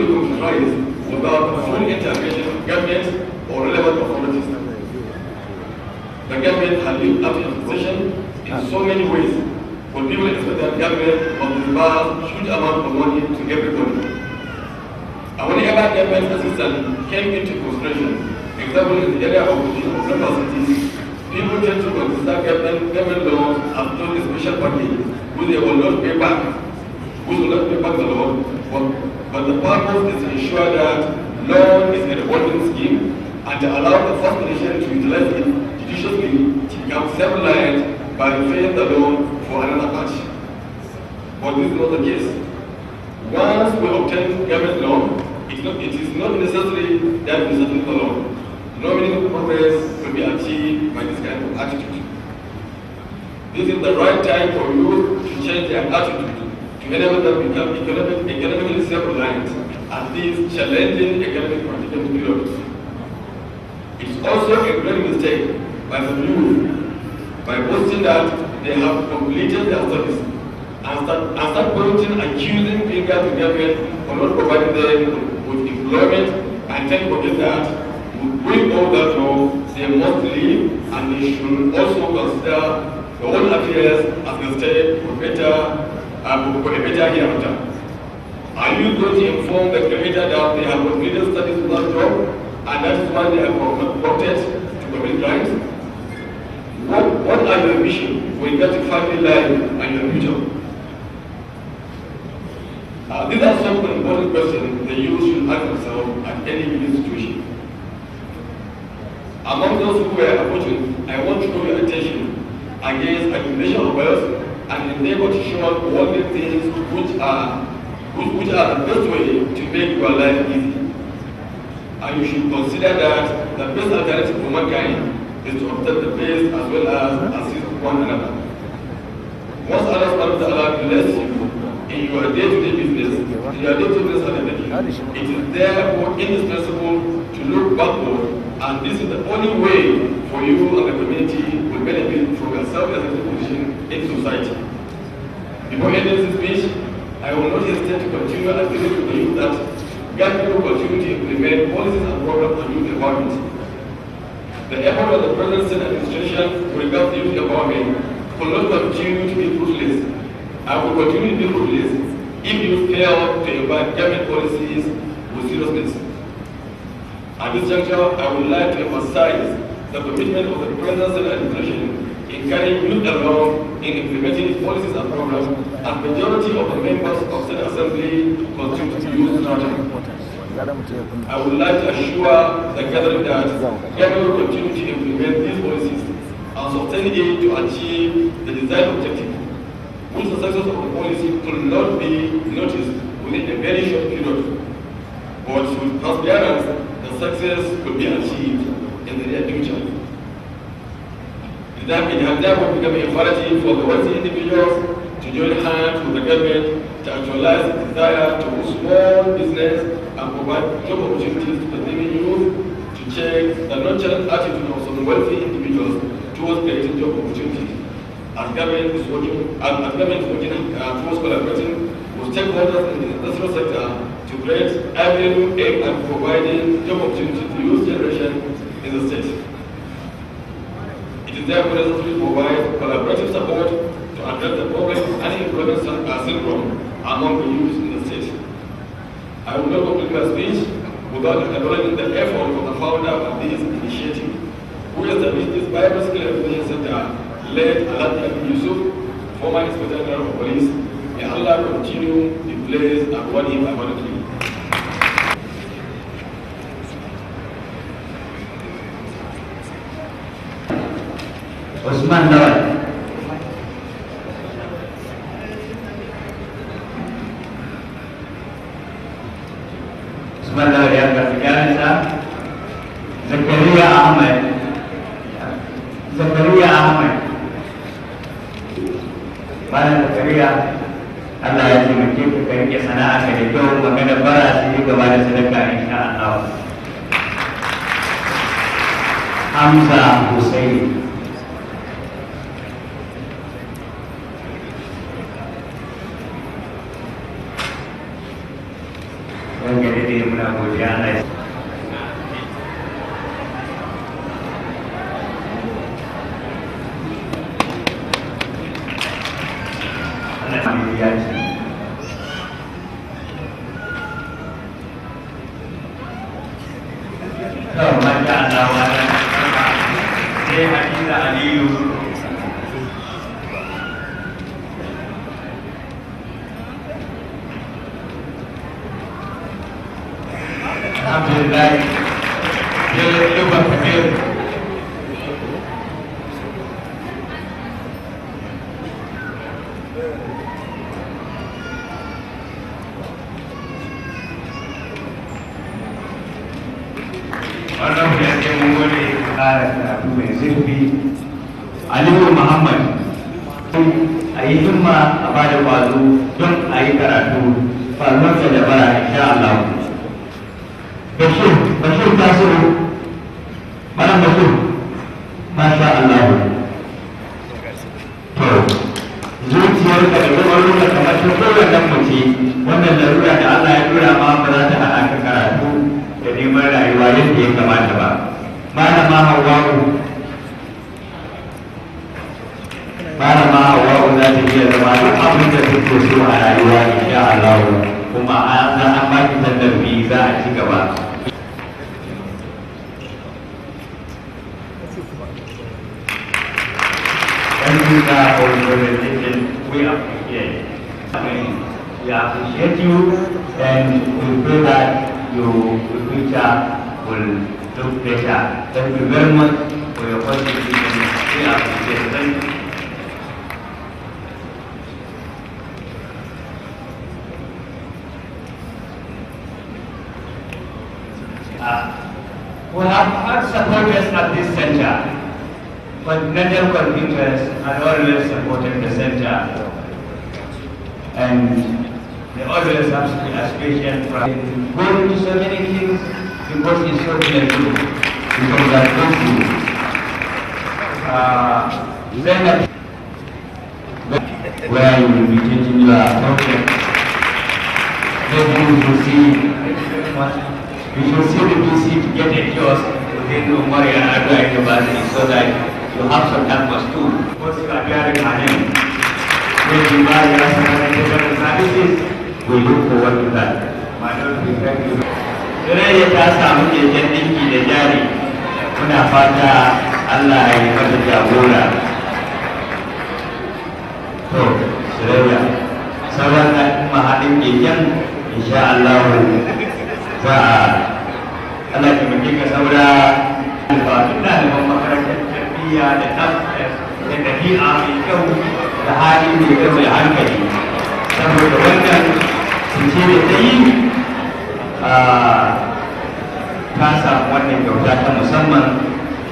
compromised without the full intervention of government or relevant authorities. The government has lived up to its position in so many ways. When people expect that government must disburse huge amount of money to everybody. And whenever government assistance came into consideration, example in the area of universities, people tend to consider government loans as not a special package, which they will not pay back, the loan. But the purpose is to ensure that loan is a revolving scheme and to allow the first nation to utilize it judiciously to become self-reliant by repaying the loan for another party. But this is not the case. Once we obtain government loan, it is not necessary that we settle the loan. No meaningful progress will be achieved by this kind of attitude. This is the right time for youth to change their attitude to enable them to become economically self-reliant at this challenging economic political period. It is also a great mistake by some youth by boasting that they have completed their studies and start pointing accusing fingers to government for not providing them with employment and tend to forget that with all that law, they must leave and they should also consider the whole affairs as a step for a better hereafter. Are you going to inform the Creator that they have completed studies without job and that is why they are promoted to commit crimes? What are your ambitions when you get to family life and your future? These are some important questions the youth should ask themselves at any given situation. Among those who were approaching, I want to draw your attention against accumulation of wealth and endeavor to show worldly things which are the best way to make your life easy. And you should consider that the best alternative for mankind is to obtain the best as well as assist one another. Once Allah bless you in your day-to-day business, it is therefore indispensable to look backward, and this is the only way for you and the community will benefit from your self-executive position in society. Before ending this speech, I will not hesitate to continue appealing to the youth that government will continue to implement policies and programs on youth empowerment. The effort of the present Senate administration with regards to youth empowerment will not continue to be fruitless. I will continue to be fruitless if you fail to implement government policies with seriousness. At this juncture, I would like to emphasize the commitment of the present Senate administration in carrying youth along in implementing its policies and programs, and majority of the members of Senate Assembly constitute youth starting. I would like to assure the gathering that government will continue to implement these policies and sustain it to achieve the desired objective, which the success of the policy could not be noticed within a very short period, but with perseverance, the success will be achieved in the near future. It has therefore become imperative for the wealthy individuals to join hands with the government to actualize the desire to do small business and provide job opportunities to the youth, to check the nonchalant attitude of some wealthy individuals towards creating job opportunities. As government is working towards collaborating with stakeholders in the industrial sector to create avenue aimed at providing job opportunities to youth generation in the state. It is therefore necessary to provide collaborative support to address the problems and
brothers are syndrome among the youth in the state. I will not complete my speech without acknowledging the effort of the founder of this initiative, who established this Bible School Education Center, led Alhaji Abu Yusuf, former Inspector General of Police. May Allah continue the place and reward him abundantly.
Usman Lawal. Usman Lawal yang berbicara. Zakaria Ahmad. Zakaria Ahmad. Mana Zakaria? Allah ya taimake ka ka rike sana'a ka da kyau, magana bara su yi gaba da sadaka insha Allah. Hamza Hussein. Dan jadi dia muna godiya Allah. Alhamdulillah, dia lupa pikir. Orang yang menguli karatu mai zurfi, Aliyu Muhammad, a yi himma a bada kwazo don a yi karatu, farmarsa da bara insha Allah. Bashir Tasiru, Malam Bashir, Masha Allah. To, zuciyar ka da ruwa kamar ta kowane mace, wannan larura da Allah ya tura ma ba za ta hana ka karatu da neman rayuwa yadda ya kamata ba. Malama Hawwa'u za ta iya zama duk abin da take so a rayuwa insha Allah, kuma an ba ki tallafi za a ci gaba. We appreciate. We appreciate you, and we pray that your future will look better. Thank you very much for your contribution. We appreciate. Thank you. We have had supporters at this center, but National computers had always supported the center, and they always have aspiration from going to so many things because it's so beautiful, because I told you. Then where you will be changing your project, then you will see the PC to get a kiosk within Umari and Adwa University so that you have some campus too. Once you are bearing our name, when you buy your services, we look forward to that. Thank you. Today ya ta samu keken dinki da jari, muna fata Allah ya yi mata jagora. To, Suraya, sauran mahaɗin keken, insha Allah za a Allah ya taimake ka saura alfatun ɗaliban makarantar tarbiyya da ɗabi'a mai kyau da hali mai kyau da hankali, saboda wannan fice da ta yi ta samu wannan kyauta ta musamman.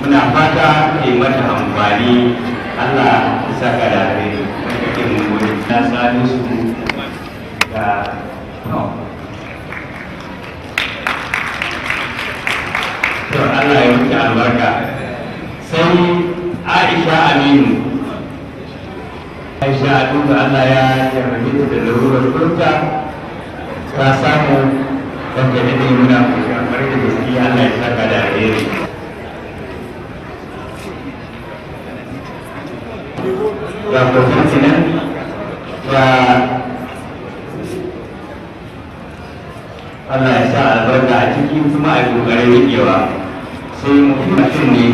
Muna fata ke mata amfani. Allah ya saka da alheri. Wanda ke mummuni na sani su da Allah ya wuce albarka. Sai Aisha Aminu. Aisha duka Allah ya jarrabe ta da larurar furta, ta samu wanda da ne muna kamar da gaske. Allah ya saka da alheri. Ga kwatan nan Allah ya sa albarka a cikin kuma a yi ƙoƙarin riƙewa sai mutum ne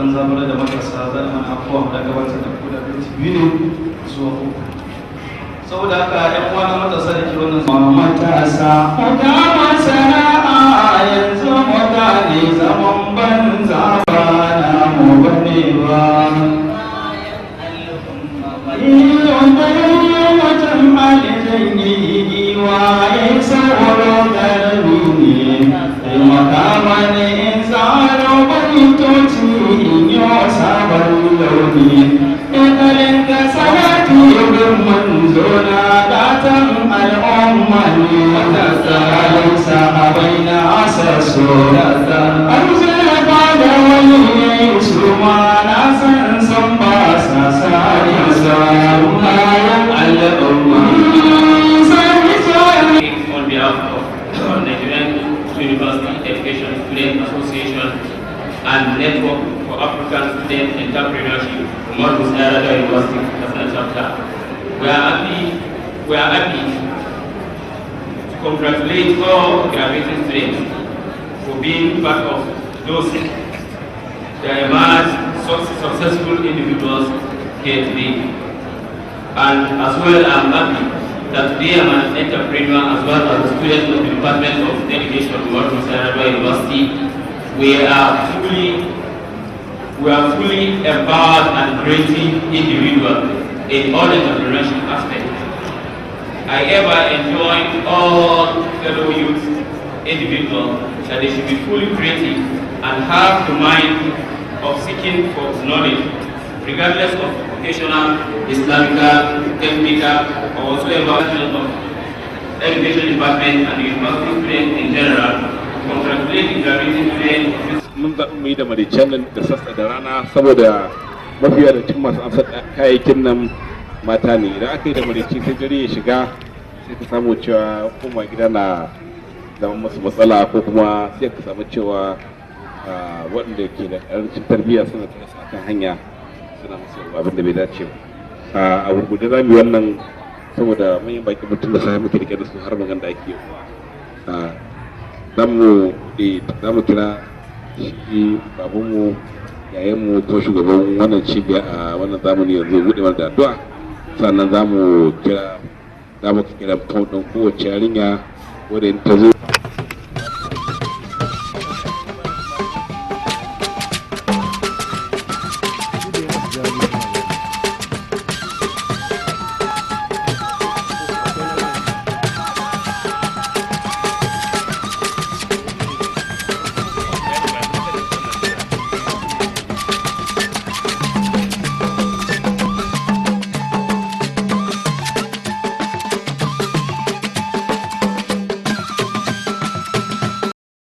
dan zaburar da matasa za a mana afuwa da gabatar da kuda da biyu ne zuwa uku saboda haka yan uwa na matasa da ke wannan matasa ga masana'a yanzu mutane zaman banza ba na mu bane ba mutum alijan yi waye sauro garbi ne makama ne tsaro baitoci yau sabon launi ɗakalin ka salati yau manzo na datan al'umma ne matasa laisa a baina asaso arzula ba da wani ya yi su ma na san ba sa sari sa bayan al'umma. On behalf of Nigerian University Education Student Association and Network for African Student Entrepreneurship, Umar Musa Yar'Adua University, National Chapter, we are happy to congratulate all graduating students for being part of those that emerged successful individuals here today. And as well, I'm happy that today I'm an entrepreneur as well as a student of the Department of Education of Umar Musa Yar'Adua University. We are fully empowered and creative individuals in all entrepreneurship aspects. I ever enjoy all fellow youth individuals that they should be fully creative and have the mind of seeking for knowledge, regardless of vocational, Islamic, technical, or whatsoever of education department and the university students in general. Congratulate the graduating students.
Mun zaɓi mu yi da maricen nan da sassa da rana saboda mafiya da cin masu amsar kayayyakin nan mata ne. Idan aka yi da marici sai dare ya shiga sai ka samu cewa koma gida na zama masu matsala ko kuma sai ka samu cewa waɗanda ke da ƙarancin tarbiyya suna tarasa a kan hanya suna masu abin da bai dace ba. A gurgurde za mu yi wannan saboda manyan baƙi mutum da sai muke rike da su har magan da ake yi. Za mu kira shi babanmu yayanmu ko shugaban wannan cibiya a wannan zamani yanzu buɗe mana da addu'a, sannan za mu kira ɗin kowace yarinya wadda ta zo